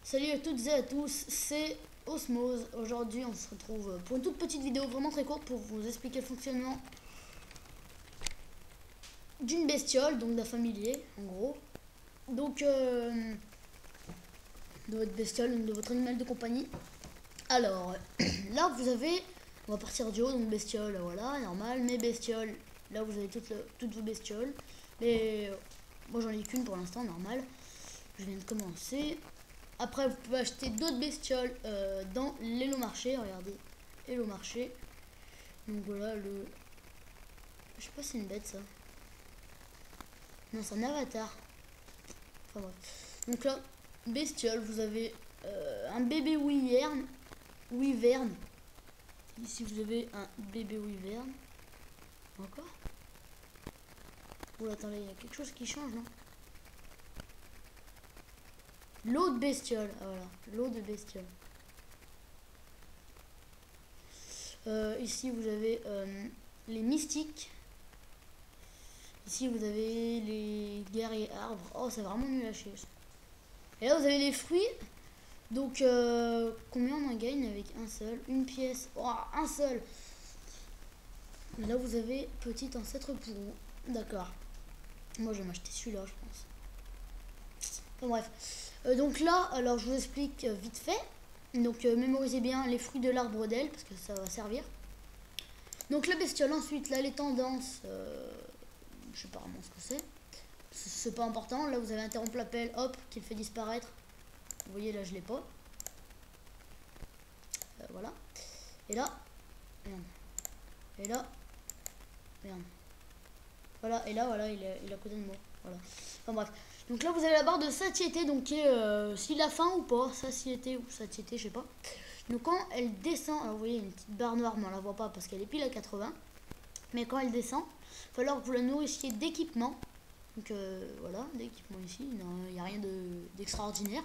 Salut à toutes et à tous, c'est Osmose. Aujourd'hui on se retrouve pour une toute petite vidéo vraiment très courte pour vous expliquer le fonctionnement d'une bestiole, donc d'un familier en gros. Donc de votre bestiole, donc de votre animal de compagnie. Alors là vous avez, on va partir du haut, donc bestiole, voilà, normal, mes bestioles, là vous avez toutes vos bestioles. Mais moi j'en ai qu'une pour l'instant, normal. Je viens de commencer. Après, vous pouvez acheter d'autres bestioles dans l'Hello Marché. Regardez, Hello Marché. Donc voilà, je sais pas si c'est une bête ça. Non, c'est un avatar. Enfin bref. Donc là, bestiole, vous avez un bébé wyvern. Ici, vous avez un bébé wyvern. Encore. Oh, attendez, il y a quelque chose qui change, non? L'eau de bestiole, ah, voilà, l'eau de bestiole. Ici vous avez les mystiques. Ici vous avez les guerriers arbres. Oh, c'est vraiment nul à chier. Et là vous avez les fruits. Donc combien on en gagne avec un seul? Une pièce. Oh, un seul. Et là vous avez petit ancêtre pourrou. D'accord. Moi je vais m'acheter celui-là, je pense. Enfin bref. Donc là, alors je vous explique vite fait. Donc mémorisez bien les fruits de l'arbre d'aile parce que ça va servir. Donc la bestiole, ensuite là les tendances, je sais pas vraiment ce que c'est pas important. Là vous avez interrompre l'appel, hop, qui le fait disparaître. Vous voyez là je l'ai pas. Voilà. Et là, merde. Et là, merde. Voilà, et là voilà, il est à côté de moi. Voilà. Enfin bref. Donc là vous avez la barre de satiété, donc qui est s'il a faim ou pas, satiété ou satiété, je sais pas. Donc quand elle descend, alors vous voyez une petite barre noire, mais on la voit pas parce qu'elle est pile à 80. Mais quand elle descend, il va falloir que vous la nourrissiez d'équipement. Donc voilà, d'équipement ici, il n'y a rien d'extraordinaire.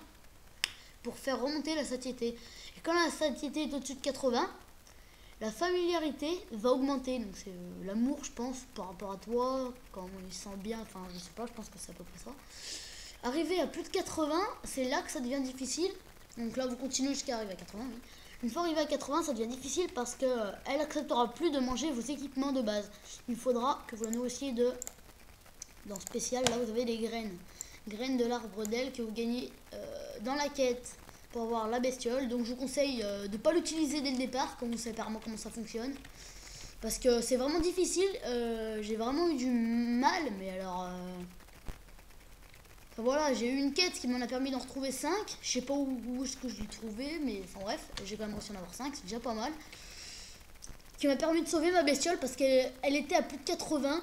Pour faire remonter la satiété. Et quand la satiété est au-dessus de 80, la familiarité va augmenter. Donc c'est l'amour, je pense, par rapport à toi, quand on se sent bien, enfin je sais pas, je pense que c'est à peu près ça. Arrivé à plus de 80, c'est là que ça devient difficile. Donc là vous continuez jusqu'à arriver à 80. Oui. Une fois arrivé à 80, ça devient difficile parce que elle acceptera plus de manger vos équipements de base. Il faudra que vous la nourrissiez dans spécial, là vous avez les graines. Graines de l'arbre d'aile que vous gagnez dans la quête pour avoir la bestiole. Donc je vous conseille de ne pas l'utiliser dès le départ, comme vous savez apparemment comment ça fonctionne. Parce que c'est vraiment difficile, j'ai vraiment eu du mal, mais alors... Enfin, voilà, j'ai eu une quête qui m'en a permis d'en retrouver 5. Je sais pas où est-ce que je l'ai trouvé, mais enfin bref, j'ai quand même réussi à en avoir 5, c'est déjà pas mal. Qui m'a permis de sauver ma bestiole parce qu'elle était à plus de 80.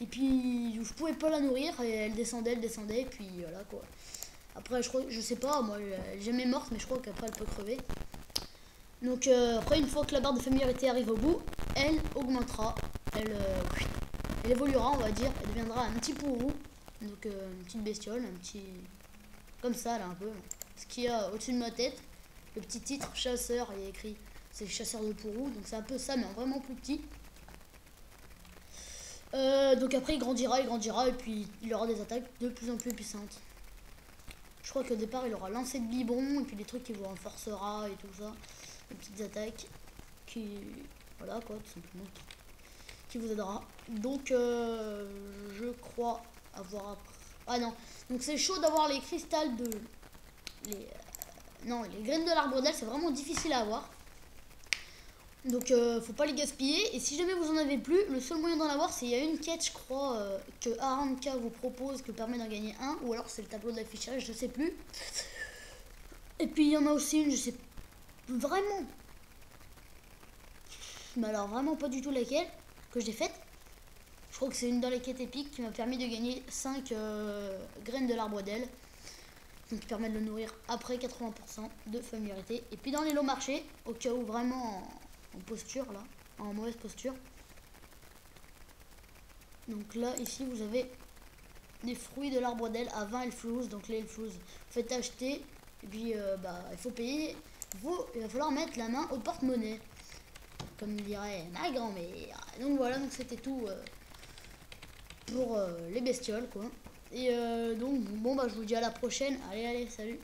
Et puis je pouvais pas la nourrir et elle descendait, et puis voilà quoi. Après je sais pas, moi elle est jamais morte, mais je crois qu'après elle peut crever. Donc après une fois que la barre de familiarité arrive au bout, elle augmentera, elle évoluera on va dire, elle deviendra un petit pourrou. Donc une petite bestiole, un petit... Comme ça là un peu. Ce qu'il y a au-dessus de ma tête, le petit titre chasseur, il y a écrit c'est chasseur de pourrou, donc c'est un peu ça mais en vraiment plus petit. Donc après il grandira et puis il aura des attaques de plus en plus puissantes. Je crois qu'au départ il aura lancé de biberon et puis des trucs qui vous renforcera et tout ça. Des petites attaques qui... Voilà quoi, tout simplement. Qui vous aidera. Donc je crois avoir... Ah non, donc c'est chaud d'avoir les cristals de... Non, les graines de l'arbre d'aile c'est vraiment difficile à avoir. Donc faut pas les gaspiller. Et si jamais vous en avez plus, le seul moyen d'en avoir, c'est il y a une quête je crois que Aranka vous propose, que permet d'en gagner un. Ou alors c'est le tableau d'affichage, je sais plus. Et puis il y en a aussi une, je sais vraiment. Mais alors vraiment pas du tout laquelle que j'ai faite. Je crois que c'est une dans les quêtes épiques qui m'a permis de gagner 5 graines de l'arbre d'aile. Donc qui permet de le nourrir après 80% de familiarité. Et puis dans les lots marchés, au cas où vraiment en posture là, en mauvaise posture. Donc là ici vous avez des fruits de l'arbre d'aile à 20 elflouz. Donc les elflouz, vous faites acheter et puis il faut payer. Il va falloir mettre la main au porte-monnaie, comme dirait ma grand-mère. Donc voilà, donc c'était tout pour les bestioles quoi. Et donc bon bah je vous dis à la prochaine. Allez salut.